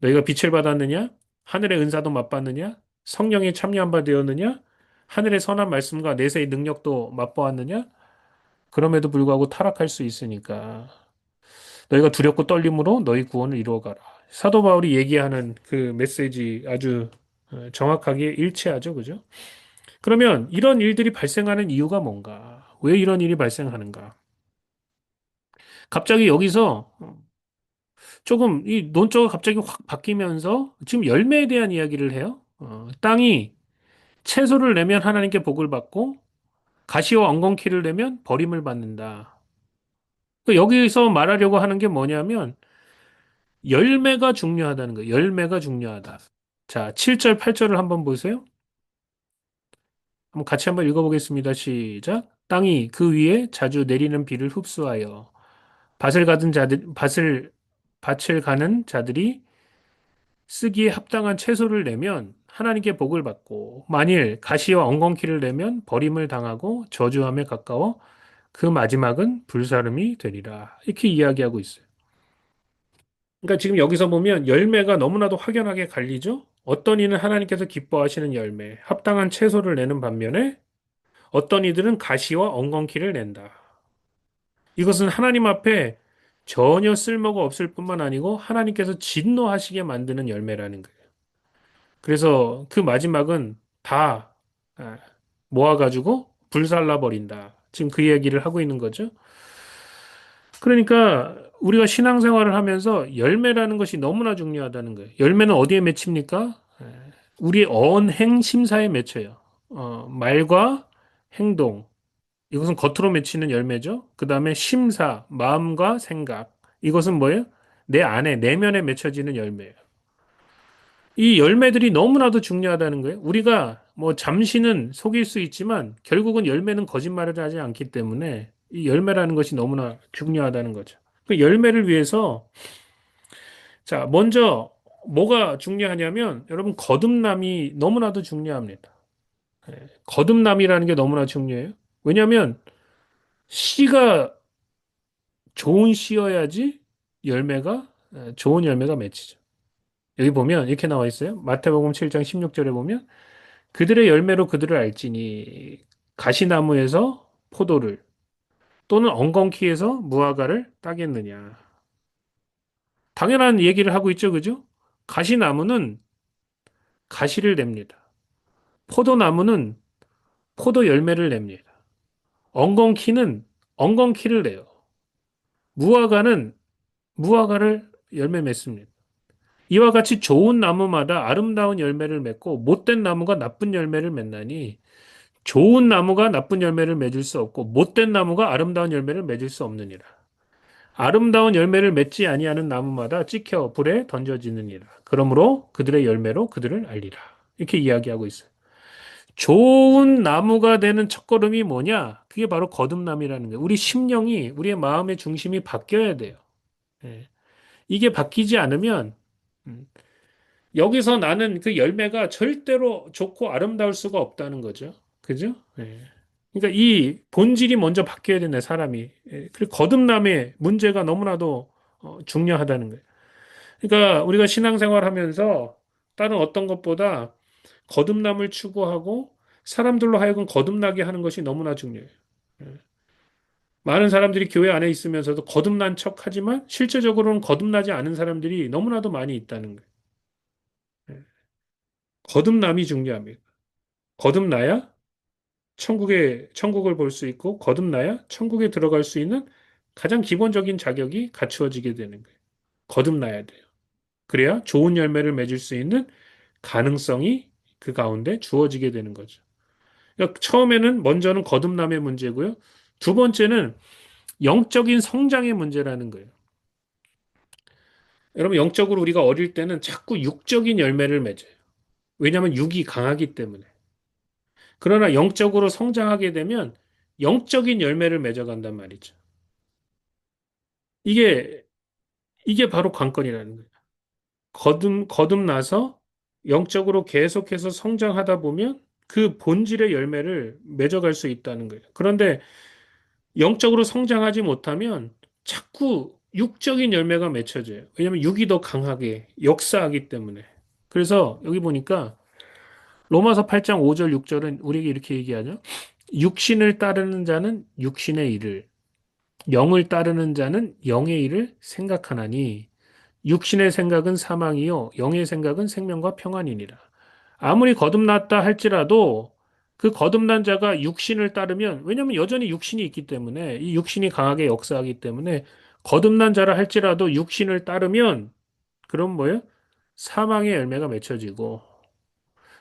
너희가 빛을 받았느냐? 하늘의 은사도 맛봤느냐? 성령에 참여한 바 되었느냐? 하늘의 선한 말씀과 내세의 능력도 맛보았느냐? 그럼에도 불구하고 타락할 수 있으니까 너희가 두렵고 떨림으로 너희 구원을 이루어가라. 사도 바울이 얘기하는 그 메시지 아주 정확하게 일치하죠. 그죠? 그러면 이런 일들이 발생하는 이유가 뭔가? 왜 이런 일이 발생하는가? 갑자기 여기서 조금 이 논조가 갑자기 확 바뀌면서 지금 열매에 대한 이야기를 해요. 땅이 채소를 내면 하나님께 복을 받고 가시와 엉겅퀴를 내면 버림을 받는다. 그 여기서 말하려고 하는 게 뭐냐면 열매가 중요하다는 거예요. 열매가 중요하다. 자, 7절, 8절을 한번 보세요. 한번 같이 한번 읽어보겠습니다. 시작. 땅이 그 위에 자주 내리는 비를 흡수하여 밭을 가는 자들이 쓰기에 합당한 채소를 내면 하나님께 복을 받고 만일 가시와 엉겅퀴를 내면 버림을 당하고 저주함에 가까워 그 마지막은 불사름이 되리라. 이렇게 이야기하고 있어요. 그러니까 지금 여기서 보면 열매가 너무나도 확연하게 갈리죠? 어떤 이는 하나님께서 기뻐하시는 열매, 합당한 채소를 내는 반면에 어떤 이들은 가시와 엉겅퀴를 낸다. 이것은 하나님 앞에 전혀 쓸모가 없을 뿐만 아니고 하나님께서 진노하시게 만드는 열매라는 거예요. 그래서 그 마지막은 다 아, 모아가지고 불살라 버린다. 지금 그 얘기를 하고 있는 거죠. 그러니까 우리가 신앙생활을 하면서 열매라는 것이 너무나 중요하다는 거예요. 열매는 어디에 맺힙니까? 우리의 언행 심사에 맺혀요. 말과 행동. 이것은 겉으로 맺히는 열매죠. 그 다음에 심사, 마음과 생각. 이것은 뭐예요? 내 안에, 내면에 맺혀지는 열매예요. 이 열매들이 너무나도 중요하다는 거예요. 우리가 뭐 잠시는 속일 수 있지만 결국은 열매는 거짓말을 하지 않기 때문에 이 열매라는 것이 너무나 중요하다는 거죠. 그 열매를 위해서 자, 먼저 뭐가 중요하냐면 여러분 거듭남이 너무나도 중요합니다. 거듭남이라는 게 너무나 중요해요. 왜냐하면 씨가 좋은 씨여야지 열매가 좋은 열매가 맺히죠. 여기 보면 이렇게 나와 있어요. 마태복음 7장 16절에 보면 그들의 열매로 그들을 알지니 가시나무에서 포도를 또는 엉겅퀴에서 무화과를 따겠느냐. 당연한 얘기를 하고 있죠. 그죠? 가시나무는 가시를 냅니다. 포도나무는 포도 열매를 냅니다. 엉겅퀴는 엉겅퀴를 내요. 무화과는 무화과를 열매 맺습니다. 이와 같이 좋은 나무마다 아름다운 열매를 맺고 못된 나무가 나쁜 열매를 맺나니 좋은 나무가 나쁜 열매를 맺을 수 없고 못된 나무가 아름다운 열매를 맺을 수 없느니라. 아름다운 열매를 맺지 아니하는 나무마다 찍혀 불에 던져지느니라. 그러므로 그들의 열매로 그들을 알리라. 이렇게 이야기하고 있어요. 좋은 나무가 되는 첫걸음이 뭐냐? 그게 바로 거듭남이라는 거예요. 우리 심령이, 우리의 마음의 중심이 바뀌어야 돼요. 예. 이게 바뀌지 않으면, 음, 여기서 나는 그 열매가 절대로 좋고 아름다울 수가 없다는 거죠. 그죠? 예. 그러니까 이 본질이 먼저 바뀌어야 된다, 사람이. 예. 그리고 거듭남의 문제가 너무나도 중요하다는 거예요. 그러니까 우리가 신앙생활 하면서 다른 어떤 것보다 거듭남을 추구하고 사람들로 하여금 거듭나게 하는 것이 너무나 중요해요. 예. 많은 사람들이 교회 안에 있으면서도 거듭난 척 하지만 실제적으로는 거듭나지 않은 사람들이 너무나도 많이 있다는 거예요. 예. 거듭남이 중요합니다. 거듭나야 천국을 볼 수 있고 거듭나야 천국에 들어갈 수 있는 가장 기본적인 자격이 갖추어지게 되는 거예요. 거듭나야 돼요. 그래야 좋은 열매를 맺을 수 있는 가능성이 그 가운데 주어지게 되는 거죠. 그러니까 처음에는 먼저는 거듭남의 문제고요. 두 번째는 영적인 성장의 문제라는 거예요. 여러분, 영적으로 우리가 어릴 때는 자꾸 육적인 열매를 맺어요. 왜냐하면 육이 강하기 때문에. 그러나 영적으로 성장하게 되면 영적인 열매를 맺어간단 말이죠. 이게, 이게 바로 관건이라는 거예요. 거듭나서 영적으로 계속해서 성장하다 보면 그 본질의 열매를 맺어갈 수 있다는 거예요. 그런데 영적으로 성장하지 못하면 자꾸 육적인 열매가 맺혀져요. 왜냐하면 육이 더 강하게 역사하기 때문에. 그래서 여기 보니까 로마서 8장 5절 6절은 우리에게 이렇게 얘기하죠. 육신을 따르는 자는 육신의 일을, 영을 따르는 자는 영의 일을 생각하나니 육신의 생각은 사망이요 영의 생각은 생명과 평안이니라. 아무리 거듭났다 할지라도 그 거듭난 자가 육신을 따르면 왜냐하면 여전히 육신이 있기 때문에 이 육신이 강하게 역사하기 때문에 거듭난 자라 할지라도 육신을 따르면 그럼 뭐예요? 사망의 열매가 맺혀지고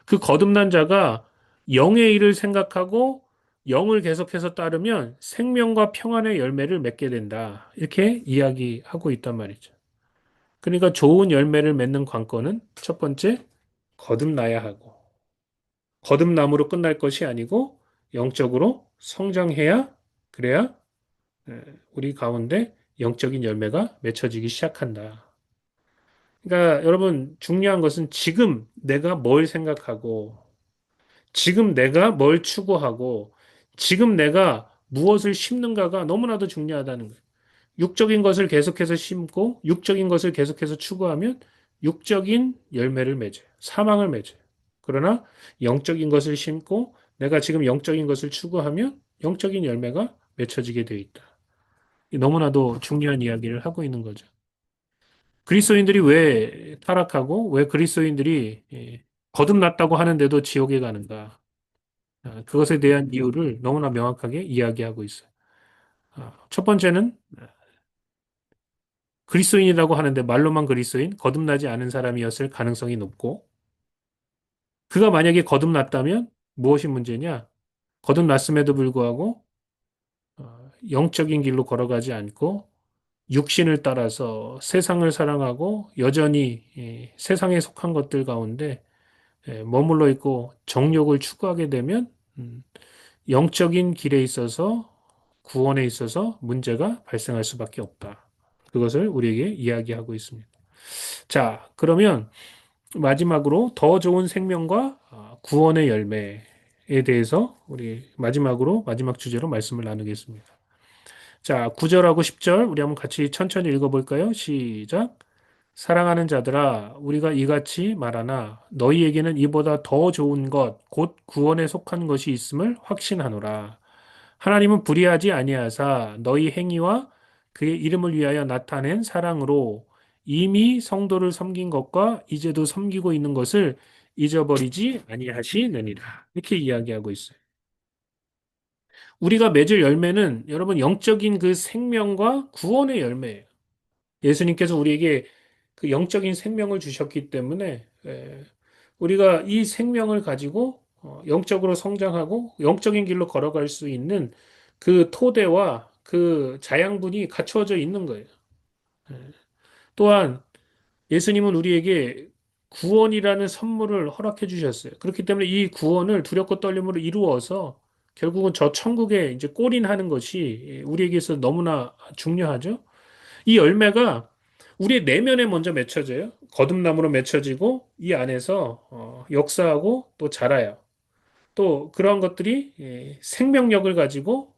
그 거듭난 자가 영의 일을 생각하고 영을 계속해서 따르면 생명과 평안의 열매를 맺게 된다. 이렇게 이야기하고 있단 말이죠. 그러니까 좋은 열매를 맺는 관건은 첫 번째, 거듭나야 하고, 거듭남으로 끝날 것이 아니고, 영적으로 성장해야, 그래야 우리 가운데 영적인 열매가 맺혀지기 시작한다. 그러니까 여러분, 중요한 것은 지금 내가 뭘 생각하고, 지금 내가 뭘 추구하고, 지금 내가 무엇을 심는가가 너무나도 중요하다는 거예요. 육적인 것을 계속해서 심고 육적인 것을 계속해서 추구하면 육적인 열매를 맺어요. 사망을 맺어요. 그러나 영적인 것을 심고 내가 지금 영적인 것을 추구하면 영적인 열매가 맺혀지게 되어 있다. 너무나도 중요한 이야기를 하고 있는 거죠. 그리스도인들이 왜 타락하고 왜 그리스도인들이 거듭났다고 하는데도 지옥에 가는가? 그것에 대한 이유를 너무나 명확하게 이야기하고 있어요. 첫 번째는 그리스도인이라고 하는데 말로만 그리스도인, 거듭나지 않은 사람이었을 가능성이 높고, 그가 만약에 거듭났다면 무엇이 문제냐? 거듭났음에도 불구하고 영적인 길로 걸어가지 않고 육신을 따라서 세상을 사랑하고 여전히 세상에 속한 것들 가운데 머물러 있고 정욕을 추구하게 되면 영적인 길에 있어서 구원에 있어서 문제가 발생할 수밖에 없다. 그것을 우리에게 이야기하고 있습니다. 자, 그러면 마지막으로 더 좋은 생명과 구원의 열매에 대해서 우리 마지막으로 마지막 주제로 말씀을 나누겠습니다. 자, 9절하고 10절 우리 한번 같이 천천히 읽어볼까요? 시작. 사랑하는 자들아, 우리가 이같이 말하나 너희에게는 이보다 더 좋은 것, 곧 구원에 속한 것이 있음을 확신하노라. 하나님은 불의하지 아니하사 너희 행위와 그의 이름을 위하여 나타낸 사랑으로 이미 성도를 섬긴 것과 이제도 섬기고 있는 것을 잊어버리지 아니하시느니라. 이렇게 이야기하고 있어요. 우리가 맺을 열매는 여러분 영적인 그 생명과 구원의 열매예요. 예수님께서 우리에게 그 영적인 생명을 주셨기 때문에 우리가 이 생명을 가지고 영적으로 성장하고 영적인 길로 걸어갈 수 있는 그 토대와 그 자양분이 갖추어져 있는 거예요. 예. 또한 예수님은 우리에게 구원이라는 선물을 허락해 주셨어요. 그렇기 때문에 이 구원을 두렵고 떨림으로 이루어서 결국은 저 천국에 이제 골인하는 것이 우리에게서 너무나 중요하죠. 이 열매가 우리의 내면에 먼저 맺혀져요. 거듭남으로 맺혀지고 이 안에서 역사하고 또 자라요. 또 그러한 것들이 생명력을 가지고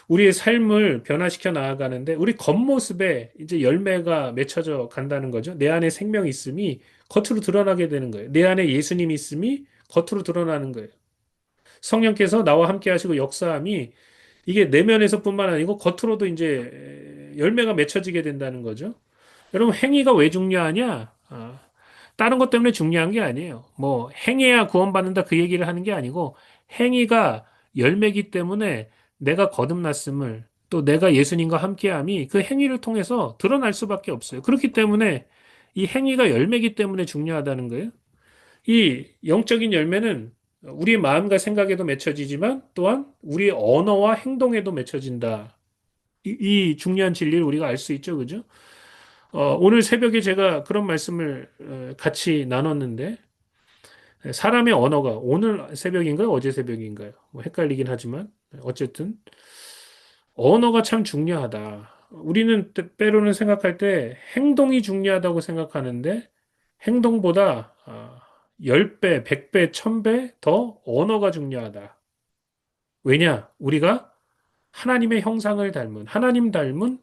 우리의 삶을 변화시켜 나아가는데 우리 겉모습에 이제 열매가 맺혀져 간다는 거죠. 내 안에 생명이 있음이 겉으로 드러나게 되는 거예요. 내 안에 예수님이 있음이 겉으로 드러나는 거예요. 성령께서 나와 함께 하시고 역사함이 이게 내면에서뿐만 아니고 겉으로도 이제 열매가 맺혀지게 된다는 거죠. 여러분 행위가 왜 중요하냐? 다른 것 때문에 중요한 게 아니에요. 뭐 행해야 구원받는다 그 얘기를 하는 게 아니고 행위가 열매기 때문에 내가 거듭났음을 또 내가 예수님과 함께함이 그 행위를 통해서 드러날 수밖에 없어요. 그렇기 때문에 이 행위가 열매기 때문에 중요하다는 거예요. 이 영적인 열매는 우리의 마음과 생각에도 맺혀지지만 또한 우리의 언어와 행동에도 맺혀진다. 이 중요한 진리를 우리가 알 수 있죠, 그죠? 오늘 새벽에 제가 그런 말씀을 같이 나눴는데, 사람의 언어가 오늘 새벽인가요? 어제 새벽인가요? 뭐 헷갈리긴 하지만, 어쨌든, 언어가 참 중요하다. 우리는 때로는 생각할 때 행동이 중요하다고 생각하는데, 행동보다 10배, 100배, 1000배 더 언어가 중요하다. 왜냐? 우리가 하나님의 형상을 닮은, 하나님 닮은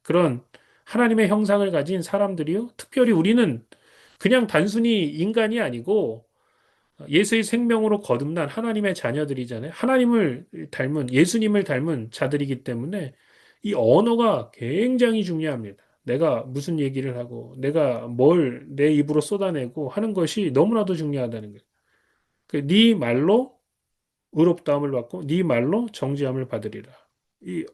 그런 하나님의 형상을 가진 사람들이요. 특별히 우리는 그냥 단순히 인간이 아니고 예수의 생명으로 거듭난 하나님의 자녀들이잖아요. 하나님을 닮은, 예수님을 닮은 자들이기 때문에 이 언어가 굉장히 중요합니다. 내가 무슨 얘기를 하고, 내가 뭘 내 입으로 쏟아내고 하는 것이 너무나도 중요하다는 거예요. 네 말로 의롭다함을 받고, 네 말로 정죄함을 받으리라. 이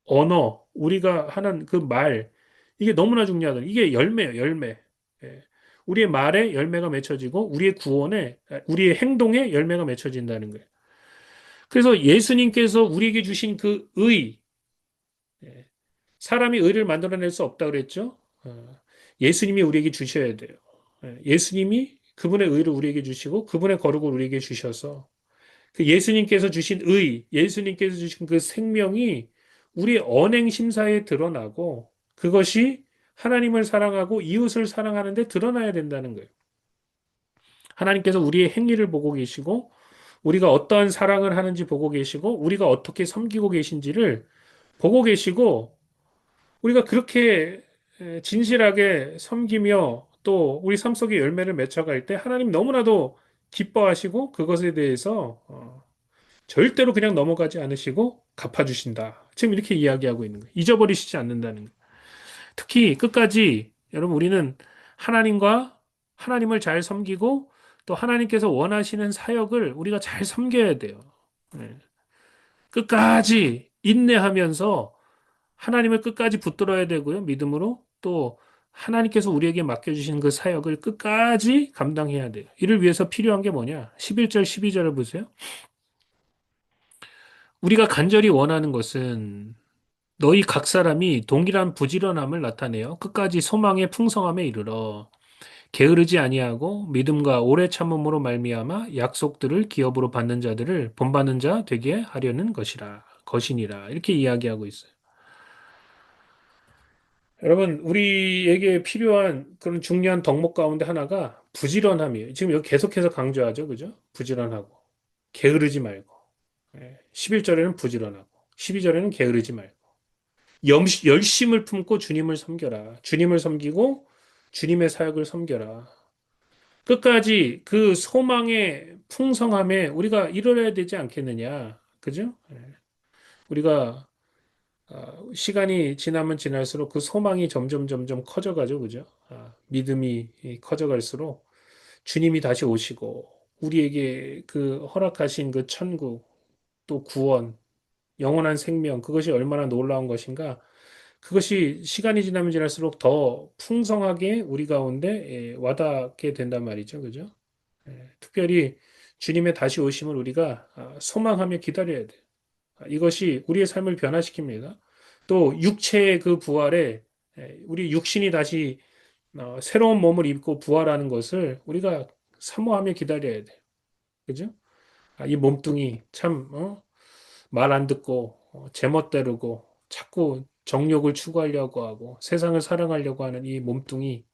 언어, 우리가 하는 그 말, 이게 너무나 중요하다. 이게 열매예요, 열매. 예. 우리의 말에 열매가 맺혀지고, 우리의 구원에, 우리의 행동에 열매가 맺혀진다는 거예요. 그래서 예수님께서 우리에게 주신 그 의, 예. 사람이 의를 만들어낼 수 없다 그랬죠? 예수님이 우리에게 주셔야 돼요. 예수님이 그분의 의를 우리에게 주시고, 그분의 거룩을 우리에게 주셔서, 그 예수님께서 주신 의, 예수님께서 주신 그 생명이 우리 언행 심사에 드러나고 그것이 하나님을 사랑하고 이웃을 사랑하는 데 드러나야 된다는 거예요. 하나님께서 우리의 행위를 보고 계시고 우리가 어떠한 사랑을 하는지 보고 계시고 우리가 어떻게 섬기고 계신지를 보고 계시고 우리가 그렇게 진실하게 섬기며 또 우리 삶 속에 열매를 맺어갈 때 하나님 너무나도 기뻐하시고 그것에 대해서 절대로 그냥 넘어가지 않으시고 갚아주신다. 지금 이렇게 이야기하고 있는 거예요. 잊어버리시지 않는다는 거예요. 특히 끝까지 여러분 우리는 하나님과 하나님을 잘 섬기고 또 하나님께서 원하시는 사역을 우리가 잘 섬겨야 돼요. 네. 끝까지 인내하면서 하나님을 끝까지 붙들어야 되고요. 믿음으로 또 하나님께서 우리에게 맡겨주신 그 사역을 끝까지 감당해야 돼요. 이를 위해서 필요한 게 뭐냐? 11절, 12절을 보세요. 우리가 간절히 원하는 것은 너희 각 사람이 동일한 부지런함을 나타내어 끝까지 소망의 풍성함에 이르러 게으르지 아니하고 믿음과 오래 참음으로 말미암아 약속들을 기업으로 받는 자들을 본받는 자 되게 하려는 것이니라 이렇게 이야기하고 있어요. 여러분 우리에게 필요한 그런 중요한 덕목 가운데 하나가 부지런함이에요. 지금 여기 계속해서 강조하죠, 그죠? 부지런하고 게으르지 말고 11절에는 부지런하고 12절에는 게으르지 말고 열심을 품고 주님을 섬겨라. 주님을 섬기고 주님의 사역을 섬겨라. 끝까지 그 소망의 풍성함에 우리가 이르러야 되지 않겠느냐. 그죠? 우리가 시간이 지나면 지날수록 그 소망이 점점 커져가죠. 그죠? 믿음이 커져갈수록 주님이 다시 오시고 우리에게 그 허락하신 그 천국 또 구원 영원한 생명 그것이 얼마나 놀라운 것인가 그것이 시간이 지나면 지날수록 더 풍성하게 우리 가운데 와닿게 된단 말이죠. 그죠? 특별히 주님의 다시 오심을 우리가 소망하며 기다려야 돼요. 이것이 우리의 삶을 변화시킵니다. 또 육체의 그 부활에 우리 육신이 다시 새로운 몸을 입고 부활하는 것을 우리가 사모하며 기다려야 돼요. 그죠? 이 몸뚱이 참, 말 안 듣고, 제멋대로고, 자꾸 정욕을 추구하려고 하고, 세상을 사랑하려고 하는 이 몸뚱이,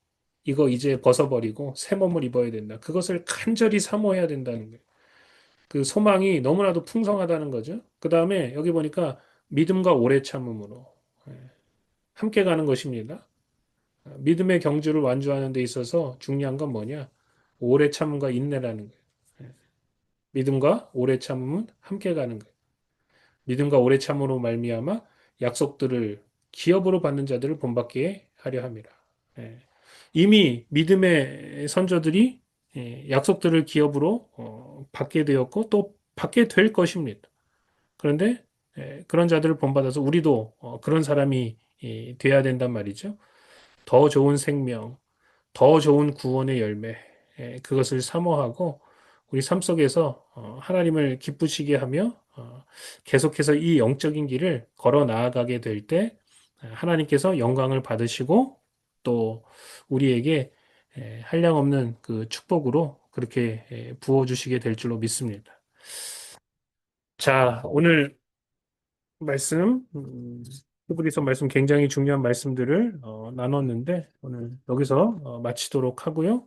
이거 이제 벗어버리고 새 몸을 입어야 된다. 그것을 간절히 사모해야 된다는 거예요. 그 소망이 너무나도 풍성하다는 거죠. 그 다음에 여기 보니까 믿음과 오래 참음으로 예, 함께 가는 것입니다. 믿음의 경주를 완주하는 데 있어서 중요한 건 뭐냐? 오래 참음과 인내라는 거예요. 예, 믿음과 오래 참음은 함께 가는 거예요. 믿음과 오래 참음으로 말미암아 약속들을 기업으로 받는 자들을 본받게 하려 함이라. 예. 이미 믿음의 선조들이 약속들을 기업으로 받게 되었고 또 받게 될 것입니다. 그런데 그런 자들을 본받아서 우리도 그런 사람이 돼야 된단 말이죠. 더 좋은 생명, 더 좋은 구원의 열매, 그것을 사모하고 우리 삶 속에서 하나님을 기쁘시게 하며 계속해서 이 영적인 길을 걸어 나아가게 될 때 하나님께서 영광을 받으시고 또 우리에게 한량없는 그 축복으로 그렇게 부어주시게 될 줄로 믿습니다. 자, 오늘 말씀, 히브리서 말씀 굉장히 중요한 말씀들을 나눴는데 오늘 여기서 마치도록 하고요.